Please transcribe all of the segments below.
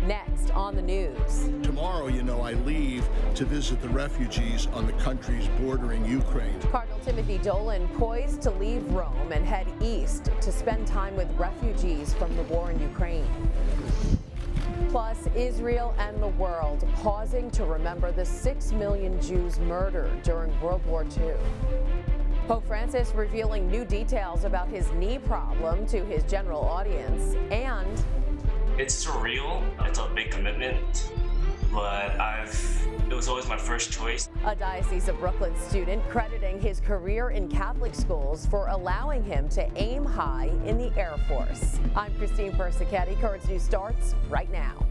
Next on the news. Tomorrow, I leave to visit the refugees on the countries bordering Ukraine. Cardinal Timothy Dolan poised to leave Rome and head east to spend time with refugees from the war in Ukraine. Plus, Israel and the world pausing to remember the 6 million Jews murdered during World War II. Pope Francis revealing new details about his knee problem to his general audience, and it's surreal. It's a big commitment, but it was always my first choice. A Diocese of Brooklyn student crediting his career in Catholic schools for allowing him to aim high in the Air Force. I'm Christine Persichetti. Current News starts right now.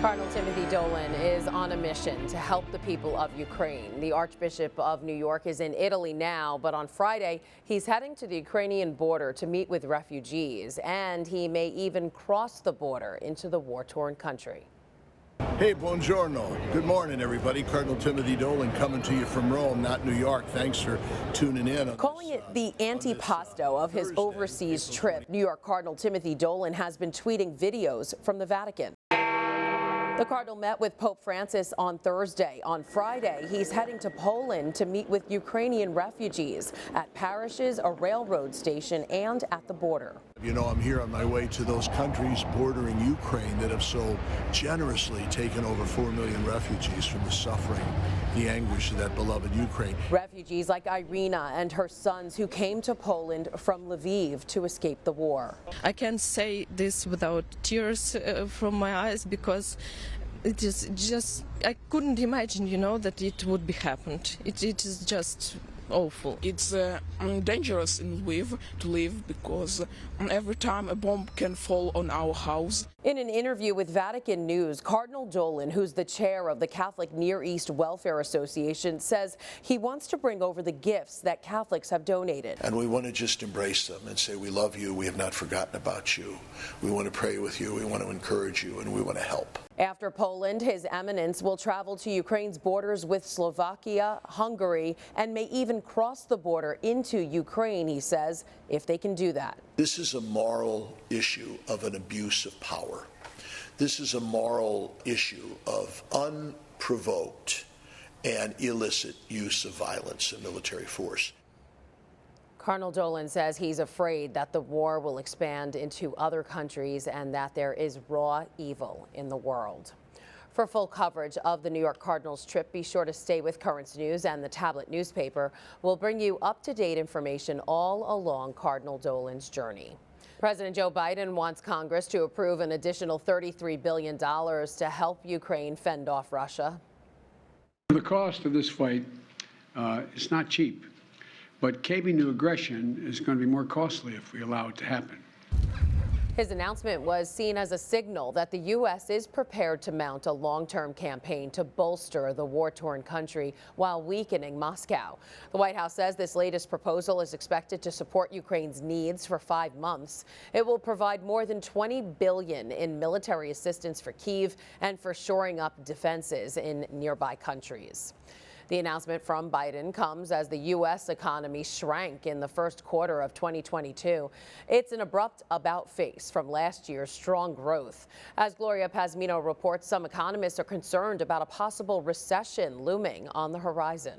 Cardinal Timothy Dolan is on a mission to help the people of Ukraine. The Archbishop of New York is in Italy now, but on Friday, he's heading to the Ukrainian border to meet with refugees, and he may even cross the border into the war-torn country. Hey, buongiorno. Good morning, everybody. Cardinal Timothy Dolan coming to you from Rome, not New York. Thanks for tuning in. Calling it the antipasto of his overseas trip, New York Cardinal Timothy Dolan has been tweeting videos from the Vatican. The Cardinal met with Pope Francis on Thursday. On Friday, he's heading to Poland to meet with Ukrainian refugees at parishes, a railroad station, and at the border. I'm here on my way to those countries bordering Ukraine that have so generously taken over 4 million refugees from the suffering, the anguish of that beloved Ukraine. Refugees like Irina and her sons who came to Poland from Lviv to escape the war. I can't say this without tears from my eyes, because it is just, I couldn't imagine, that it would be happened. It is just awful. It's dangerous in Lviv to live, because every time a bomb can fall on our house. In an interview with Vatican News, Cardinal Dolan, who's the chair of the Catholic Near East Welfare Association, says he wants to bring over the gifts that Catholics have donated. And we want to just embrace them and say, we love you, we have not forgotten about you. We want to pray with you, we want to encourage you, and we want to help. After Poland, His Eminence will travel to Ukraine's borders with Slovakia, Hungary, and may even cross the border into Ukraine, he says, if they can do that. This is a moral issue of an abuse of power. This is a moral issue of unprovoked and illicit use of violence and military force. Cardinal Dolan says he's afraid that the war will expand into other countries and that there is raw evil in the world. For full coverage of the New York Cardinals trip, be sure to stay with Currents News and the tablet newspaper. We'll bring you up-to-date information all along Cardinal Dolan's journey. President Joe Biden wants Congress to approve an additional $33 billion to help Ukraine fend off Russia. The cost of this fight is not cheap, but caving to aggression is going to be more costly if we allow it to happen. His announcement was seen as a signal that the U.S. is prepared to mount a long-term campaign to bolster the war-torn country while weakening Moscow. The White House says this latest proposal is expected to support Ukraine's needs for 5 months. It will provide more than $20 billion in military assistance for Kyiv and for shoring up defenses in nearby countries. The announcement from Biden comes as the U.S. economy shrank in the first quarter of 2022. It's an abrupt about-face from last year's strong growth. As Gloria Pazmino reports, some economists are concerned about a possible recession looming on the horizon.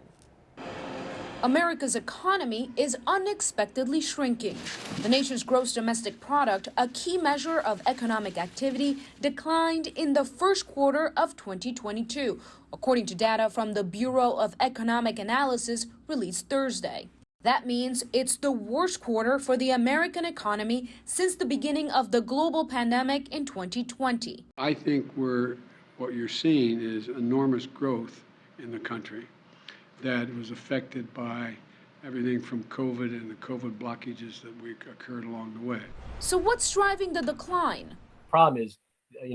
America's economy is unexpectedly shrinking. The nation's gross domestic product, a key measure of economic activity, declined in the first quarter of 2022, according to data from the Bureau of Economic Analysis released Thursday. That means it's the worst quarter for the American economy since the beginning of the global pandemic in 2020. I think what you're seeing is enormous growth in the country that was affected by everything from COVID and the COVID blockages that occurred along the way. So what's driving the decline? Problem is,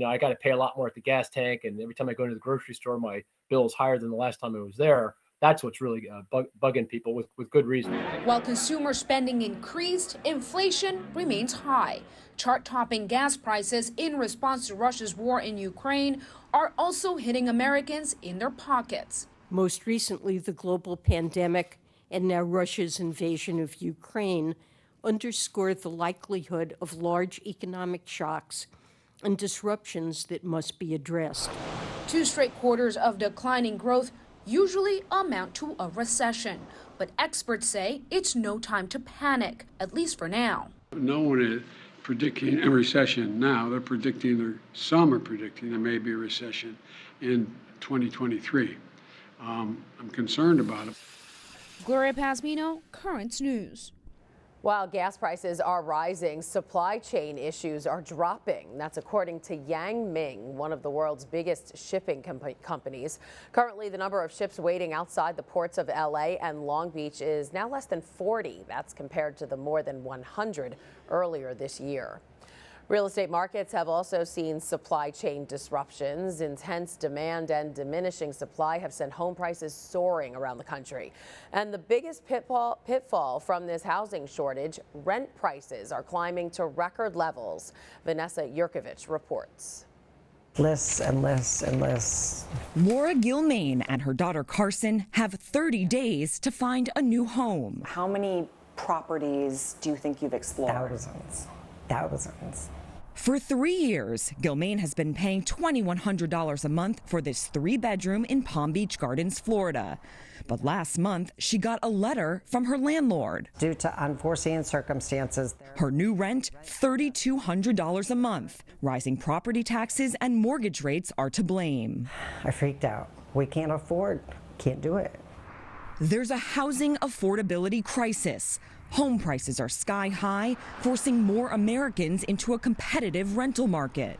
I got to pay a lot more at the gas tank, and every time I go into the grocery store, my bill is higher than the last time I was there. That's what's really bugging people with good reason. While consumer spending increased, inflation remains high. Chart-topping gas prices in response to Russia's war in Ukraine are also hitting Americans in their pockets. Most recently, the global pandemic and now Russia's invasion of Ukraine underscore the likelihood of large economic shocks and disruptions that must be addressed. 2 straight quarters of declining growth usually amount to a recession, but experts say it's no time to panic, at least for now. No one is predicting a recession now. Some are predicting there may be a recession in 2023. I'm concerned about it. Gloria Pazmino, Currents News. While gas prices are rising, supply chain issues are dropping. That's according to Yang Ming, one of the world's biggest shipping companies. Currently, the number of ships waiting outside the ports of LA and Long Beach is now less than 40. That's compared to the more than 100 earlier this year. Real estate markets have also seen supply chain disruptions. Intense demand and diminishing supply have sent home prices soaring around the country. And the biggest pitfall from this housing shortage, rent prices are climbing to record levels. Vanessa Yurkovich reports. Lists and lists and lists. Laura Gilmain and her daughter Carson have 30 days to find a new home. How many properties do you think you've explored? Thousands. For 3 years, Gilmain has been paying $2,100 a month for this 3-bedroom in Palm Beach Gardens, Florida. But last month, she got a letter from her landlord. Due to unforeseen circumstances. Her new rent, $3,200 a month. Rising property taxes and mortgage rates are to blame. I freaked out. We can't do it. There's a housing affordability crisis. Home prices are sky high, forcing more Americans into a competitive rental market.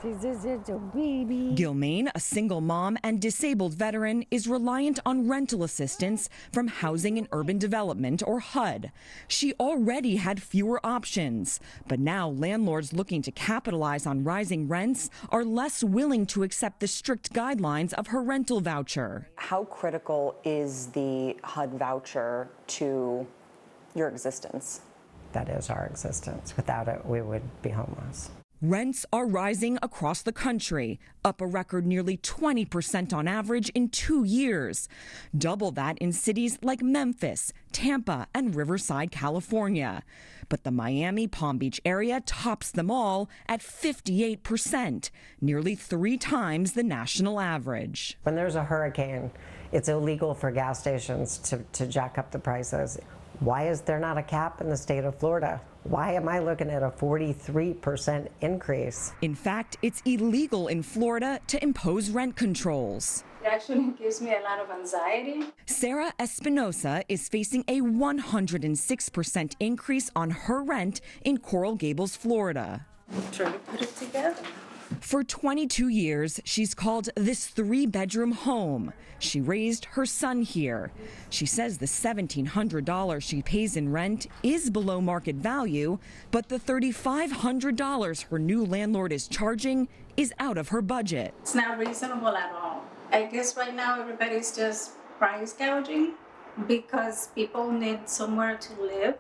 Gilmain, a single mom and disabled veteran, is reliant on rental assistance from Housing and Urban Development, or HUD. She already had fewer options, but now landlords looking to capitalize on rising rents are less willing to accept the strict guidelines of her rental voucher. How critical is the HUD voucher to your existence? That is our existence. Without it, we would be homeless. Rents are rising across the country, up a record nearly 20% on average in 2 years. Double that in cities like Memphis, Tampa, and Riverside, California. But the Miami Palm Beach area tops them all at 58%, nearly 3 times the national average. When there's a hurricane, it's illegal for gas stations to jack up the prices. Why is there not a cap in the state of Florida? Why am I looking at a 43% increase? In fact, it's illegal in Florida to impose rent controls. It actually gives me a lot of anxiety. Sarah Espinosa is facing a 106% increase on her rent in Coral Gables, Florida. I'm trying to put it together. For 22 years, she's called this 3-bedroom home. She raised her son here. She says the $1,700 she pays in rent is below market value, but the $3,500 her new landlord is charging is out of her budget. It's not reasonable at all. I guess right now everybody's just price gouging because people need somewhere to live.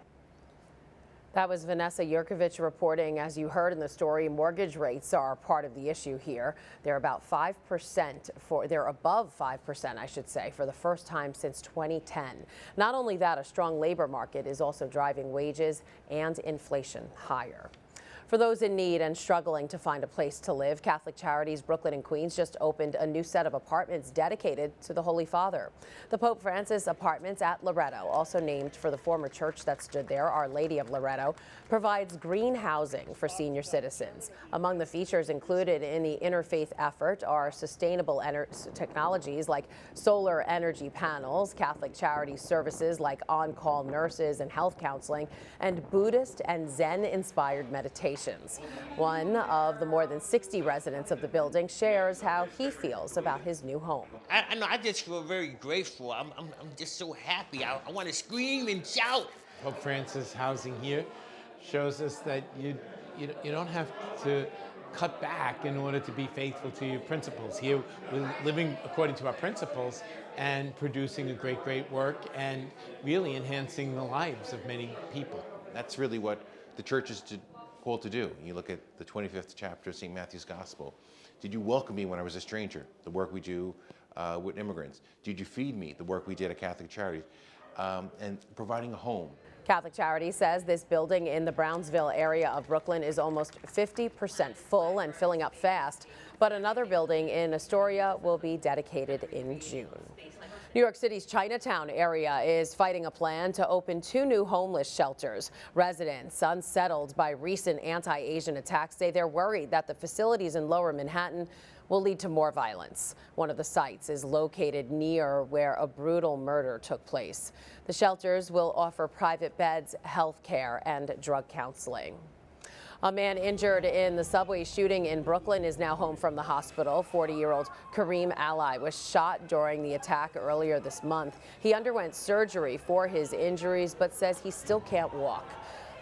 That was Vanessa Yurkovich reporting. As you heard in the story, mortgage rates are part of the issue here. They're about 5% they're above 5%, I should say, for the first time since 2010. Not only that, a strong labor market is also driving wages and inflation higher. For those in need and struggling to find a place to live, Catholic Charities Brooklyn and Queens just opened a new set of apartments dedicated to the Holy Father. The Pope Francis Apartments at Loretto, also named for the former church that stood there, Our Lady of Loretto, provides green housing for senior citizens. Among the features included in the interfaith effort are sustainable technologies like solar energy panels, Catholic Charities services like on-call nurses and health counseling, and Buddhist and Zen-inspired meditation. One of the more than 60 residents of the building shares how he feels about his new home. I know, I just feel very grateful. I'm just so happy. I want to scream and shout. Pope Francis housing here shows us that you don't have to cut back in order to be faithful to your principles. Here, we're living according to our principles and producing a great work and really enhancing the lives of many people. That's really what the church is called to do. You look at the 25th chapter of St. Matthew's Gospel. Did you welcome me when I was a stranger? The work we do with immigrants? Did you feed me? The work we did at Catholic Charities, and providing a home. Catholic Charities says this building in the Brownsville area of Brooklyn is almost 50% full and filling up fast, but another building in Astoria will be dedicated in June. New York City's Chinatown area is fighting a plan to open 2 new homeless shelters. Residents unsettled by recent anti-Asian attacks say they're worried that the facilities in Lower Manhattan will lead to more violence. One of the sites is located near where a brutal murder took place. The shelters will offer private beds, health care, and drug counseling. A man injured in the subway shooting in Brooklyn is now home from the hospital. 40-year-old Kareem Ally was shot during the attack earlier this month. He underwent surgery for his injuries, but says he still can't walk.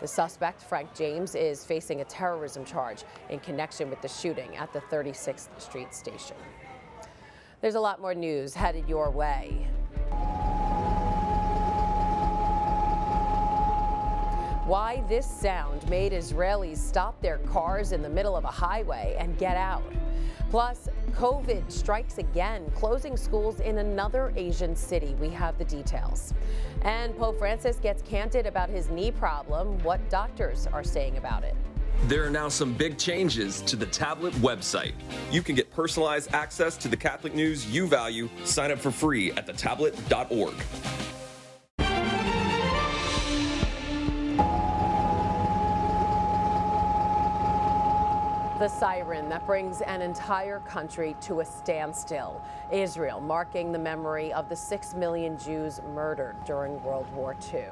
The suspect, Frank James, is facing a terrorism charge in connection with the shooting at the 36th Street station. There's a lot more news headed your way. Why this sound made Israelis stop their cars in the middle of a highway and get out. Plus, COVID strikes again, closing schools in another Asian city. We have the details. And Pope Francis gets candid about his knee problem, what doctors are saying about it. There are now some big changes to the Tablet website. You can get personalized access to the Catholic news you value. Sign up for free at thetablet.org. The siren that brings an entire country to a standstill. Israel marking the memory of the 6 million Jews murdered during World War II.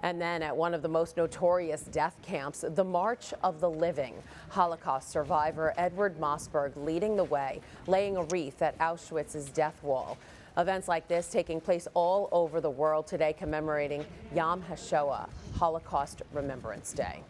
And then at one of the most notorious death camps, the March of the Living, Holocaust survivor Edward Mossberg leading the way, laying a wreath at Auschwitz's death wall. Events like this taking place all over the world today, commemorating Yom HaShoah, Holocaust Remembrance Day.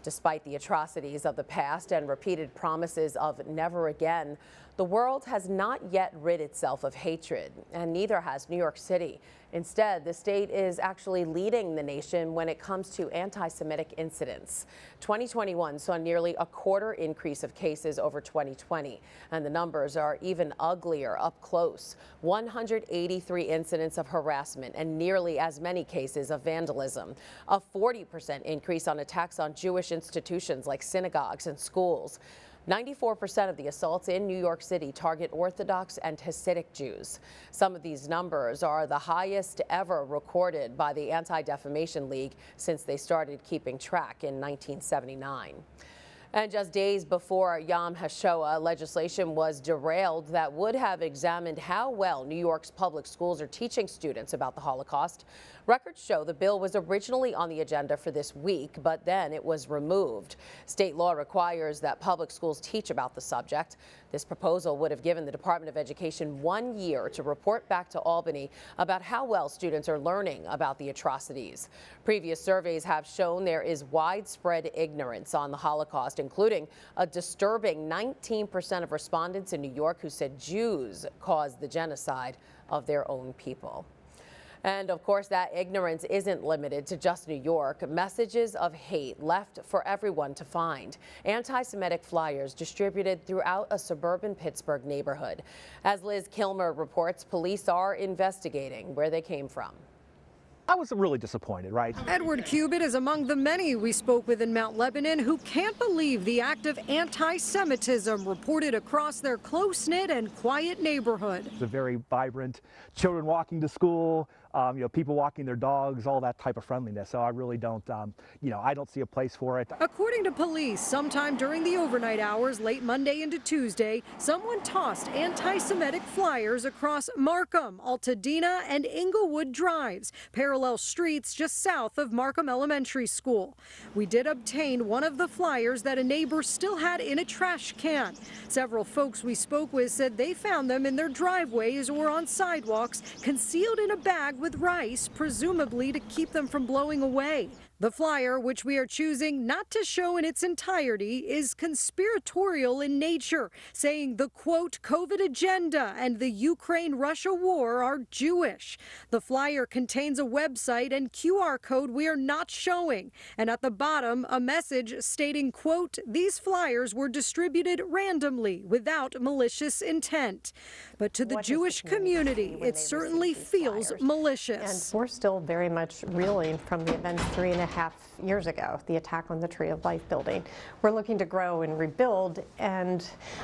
Despite the atrocities of the past and repeated promises of never again, the world has not yet rid itself of hatred, and neither has New York City. Instead, the state is actually leading the nation when it comes to anti-Semitic incidents. 2021 saw nearly a quarter increase of cases over 2020, and the numbers are even uglier up close. 183 incidents of harassment and nearly as many cases of vandalism. A 40% increase on attacks on Jewish institutions like synagogues and schools. 94% of the assaults in New York City target Orthodox and Hasidic Jews. Some of these numbers are the highest ever recorded by the Anti-Defamation League since they started keeping track in 1979. And just days before Yom HaShoah, legislation was derailed that would have examined how well New York's public schools are teaching students about the Holocaust. Records show the bill was originally on the agenda for this week, but then it was removed. State law requires that public schools teach about the subject. This proposal would have given the Department of Education 1 year to report back to Albany about how well students are learning about the atrocities. Previous surveys have shown there is widespread ignorance on the Holocaust, including a disturbing 19% of respondents in New York who said Jews caused the genocide of their own people. And of course, that ignorance isn't limited to just New York. Messages of hate left for everyone to find. Anti-Semitic flyers distributed throughout a suburban Pittsburgh neighborhood. As Liz Kilmer reports, police are investigating where they came from. I was really disappointed, right? Edward Cubitt is among the many we spoke with in Mount Lebanon who can't believe the act of anti-Semitism reported across their close-knit and quiet neighborhood. It's a very vibrant, children walking to school, people walking their dogs, all that type of friendliness. So I really don't, I don't see a place for it. According to police, sometime during the overnight hours, late Monday into Tuesday, someone tossed anti-Semitic flyers across Markham, Altadena, and Inglewood Drives, parallel streets just south of Markham Elementary School. We did obtain one of the flyers that a neighbor still had in a trash can. Several folks we spoke with said they found them in their driveways or on sidewalks, concealed in a bag with rice, presumably to keep them from blowing away. The flyer, which we are choosing not to show in its entirety, is conspiratorial in nature, saying the quote, COVID agenda and the Ukraine-Russia war are Jewish. The flyer contains a website and QR code we are not showing. And at the bottom, a message stating, quote, these flyers were distributed randomly without malicious intent. But to the Jewish community, it certainly feels malicious. And we're still very much reeling from the events 3.5 years ago, the attack on the Tree of Life building. We're looking to grow and rebuild, and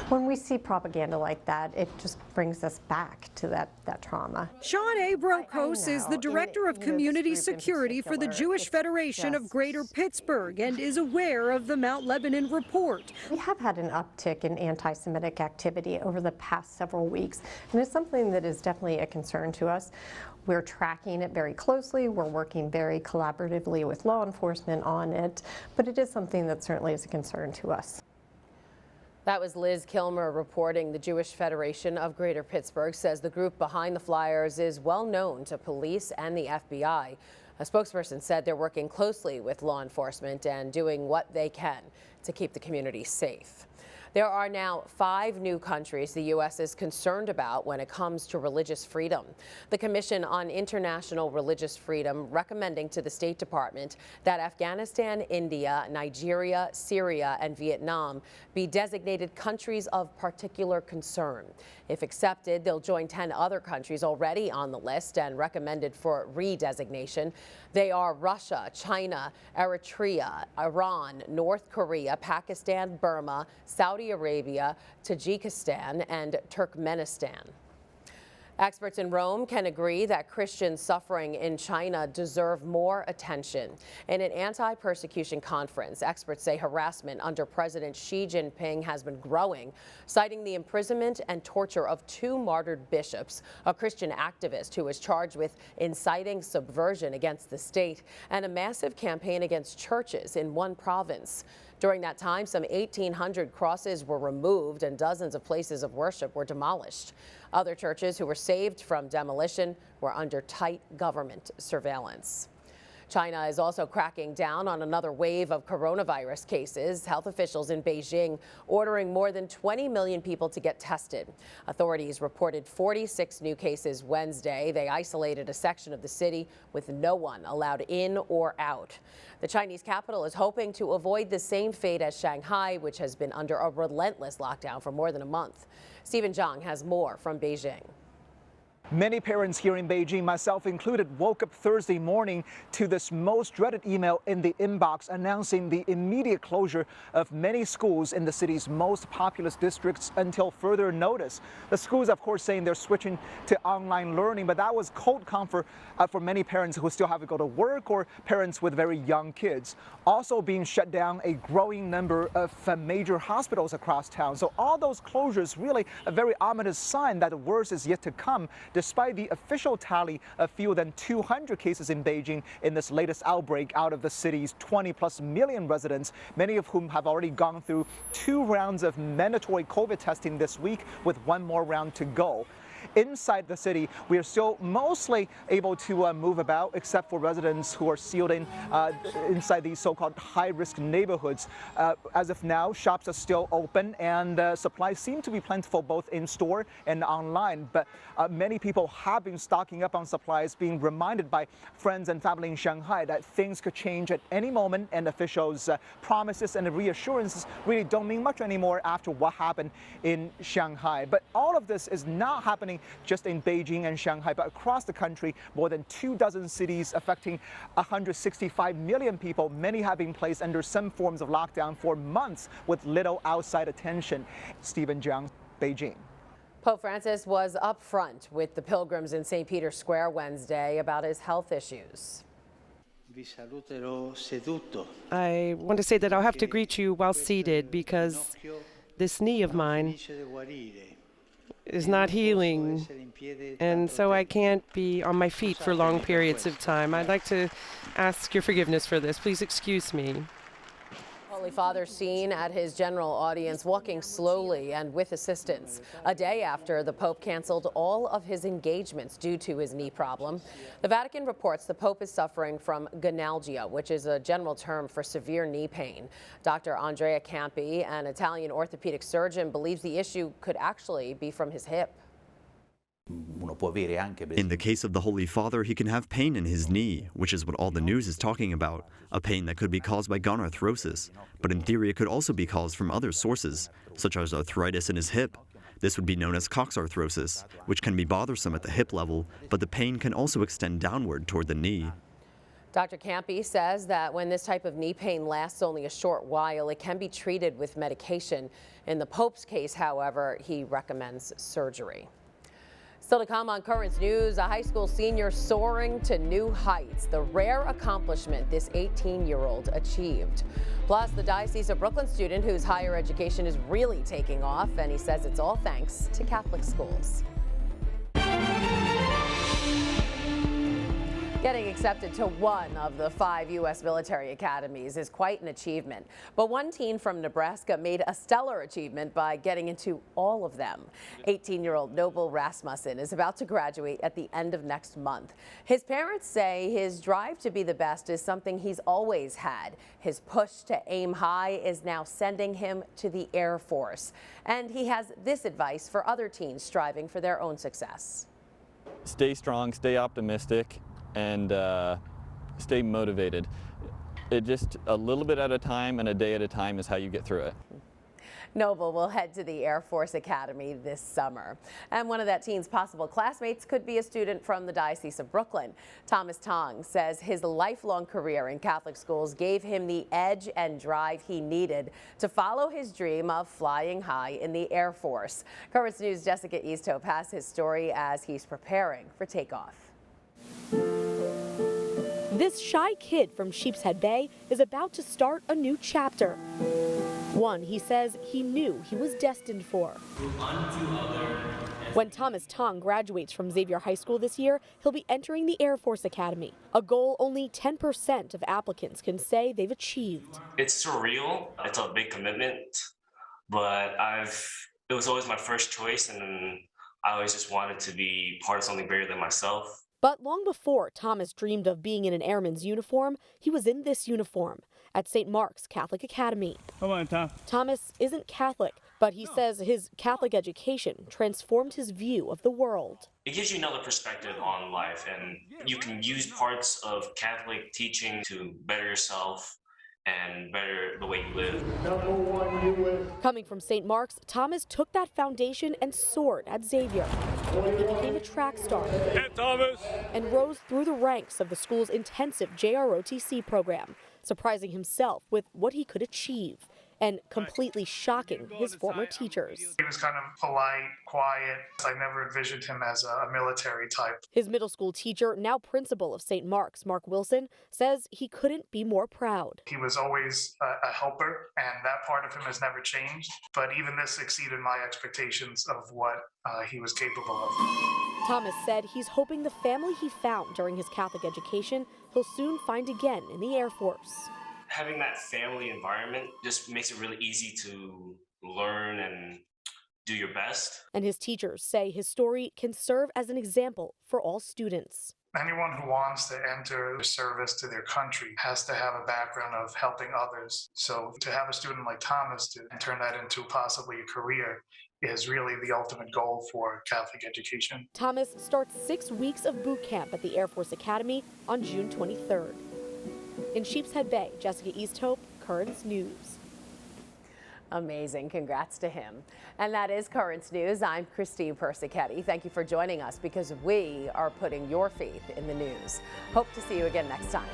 when we see propaganda like that, it just brings us back to that trauma. Sean A. Brokos is the Director of Community Security for the Jewish Federation of Greater Pittsburgh and is aware of the Mount Lebanon report. We have had an uptick in anti-Semitic activity over the past several weeks, and it's something that is definitely a concern to us. We're tracking it very closely. We're working very collaboratively with law enforcement on it, but it is something that certainly is a concern to us. That was Liz Kilmer reporting. The Jewish Federation of Greater Pittsburgh says the group behind the flyers is well known to police and the FBI. A spokesperson said they're working closely with law enforcement and doing what they can to keep the community safe. There are now 5 new countries the U.S. is concerned about when it comes to religious freedom. The Commission on International Religious Freedom recommending to the State Department that Afghanistan, India, Nigeria, Syria, and Vietnam be designated countries of particular concern. If accepted, they'll join 10 other countries already on the list and recommended for redesignation. They are Russia, China, Eritrea, Iran, North Korea, Pakistan, Burma, Saudi Arabia, Tajikistan, and Turkmenistan. Experts in Rome can agree that Christians suffering in China deserve more attention. In an anti-persecution conference, experts say harassment under President Xi Jinping has been growing, citing the imprisonment and torture of 2 martyred bishops, a Christian activist who was charged with inciting subversion against the state, and a massive campaign against churches in one province. During that time, some 1,800 crosses were removed and dozens of places of worship were demolished. Other churches who were saved from demolition were under tight government surveillance. China is also cracking down on another wave of coronavirus cases. Health officials in Beijing ordering more than 20 million people to get tested. Authorities reported 46 new cases Wednesday. They isolated a section of the city with no one allowed in or out. The Chinese capital is hoping to avoid the same fate as Shanghai, which has been under a relentless lockdown for more than a month. Stephen Zhang has more from Beijing. Many parents here in Beijing, myself included, woke up Thursday morning to this most dreaded email in the inbox announcing the immediate closure of many schools in the city's most populous districts until further notice. The schools, of course, saying they're switching to online learning, but that was cold comfort for many parents who still have to go to work or parents with very young kids. Also being shut down, a growing number of major hospitals across town. So all those closures really a very ominous sign that the worst is yet to come, despite the official tally of fewer than 200 cases in Beijing in this latest outbreak out of the city's 20+ million residents, many of whom have already gone through 2 rounds of mandatory COVID testing this week with 1 more round to go. Inside the city, we are still mostly able to move about, except for residents who are sealed in inside these so-called high-risk neighborhoods. As of now, shops are still open and supplies seem to be plentiful both in-store and online. But many people have been stocking up on supplies, being reminded by friends and family in Shanghai that things could change at any moment, and officials' promises and reassurances really don't mean much anymore after what happened in Shanghai. But all of this is not happening just in Beijing and Shanghai, but across the country, more than 24 cities affecting 165 million people. Many have been placed under some forms of lockdown for months with little outside attention. Stephen Zhang, Beijing. Pope Francis was up front with the pilgrims in St. Peter's Square Wednesday about his health issues. I want to say that I'll have to greet you while seated because this knee of mine is not healing, and so I can't be on my feet for long periods of time. I'd like to ask your forgiveness for this. Please excuse me. Holy Father seen at his general audience walking slowly and with assistance, a day after the Pope canceled all of his engagements due to his knee problem. The Vatican reports the Pope is suffering from gonalgia, which is a general term for severe knee pain. Dr. Andrea Campi, an Italian orthopedic surgeon, believes the issue could actually be from his hip. In the case of the Holy Father, he can have pain in his knee, which is what all the news is talking about, a pain that could be caused by gonarthrosis. But in theory, it could also be caused from other sources, such as arthritis in his hip. This would be known as coxarthrosis, which can be bothersome at the hip level, but the pain can also extend downward toward the knee. Dr. Campi says that when this type of knee pain lasts only a short while, it can be treated with medication. In the Pope's case, however, he recommends surgery. Still to come on Currents News, a high school senior soaring to new heights, the rare accomplishment this 18-year-old achieved. Plus, the Diocese of Brooklyn student whose higher education is really taking off, and he says it's all thanks to Catholic schools. Getting accepted to one of the 5 U.S. military academies is quite an achievement. But one teen from Nebraska made a stellar achievement by getting into all of them. 18-year-old Noble Rasmussen is about to graduate at the end of next month. His parents say his drive to be the best is something he's always had. His push to aim high is now sending him to the Air Force. And he has this advice for other teens striving for their own success. Stay strong, stay optimistic, and stay motivated. It just a little bit at a time and a day at a time is how you get through it. Noble will head to the Air Force Academy this summer. And one of that teen's possible classmates could be a student from the Diocese of Brooklyn. Thomas Tong says his lifelong career in Catholic schools gave him the edge and drive he needed to follow his dream of flying high in the Air Force. Currents News' Jessica Easthope has his story as he's preparing for takeoff. This shy kid from Sheepshead Bay is about to start a new chapter. One he says he knew he was destined for. When Thomas Tong graduates from Xavier High School this year, he'll be entering the Air Force Academy, a goal only 10% of applicants can say they've achieved. It's surreal. It's a big commitment, but it was always my first choice, and I always just wanted to be part of something bigger than myself. But long before Thomas dreamed of being in an airman's uniform, he was in this uniform at St. Mark's Catholic Academy. Come on, Tom. Thomas isn't Catholic, but he says his Catholic education transformed his view of the world. It gives you another perspective on life, and you can use parts of Catholic teaching to better yourself and better the way you live. Coming from St. Mark's, Thomas took that foundation and soared at Xavier. He became a track star and rose through the ranks of the school's intensive JROTC program, surprising himself with what he could achieve and completely shocking his former teachers. He was kind of polite, quiet. I never envisioned him as a military type. His middle school teacher, now principal of St. Mark's, Mark Wilson, says he couldn't be more proud. He was always a helper, and that part of him has never changed. But even this exceeded my expectations of what he was capable of. Thomas said he's hoping the family he found during his Catholic education he'll soon find again in the Air Force. Having that family environment just makes it really easy to learn and do your best. And his teachers say his story can serve as an example for all students. Anyone who wants to enter the service to their country has to have a background of helping others. So to have a student like Thomas to turn that into possibly a career is really the ultimate goal for Catholic education. Thomas starts 6 weeks of boot camp at the Air Force Academy on June 23rd. In Sheepshead Bay, Jessica Easthope, Currents News. Amazing. Congrats to him. And that is Currents News. I'm Christine Persichetti. Thank you for joining us because we are putting your faith in the news. Hope to see you again next time.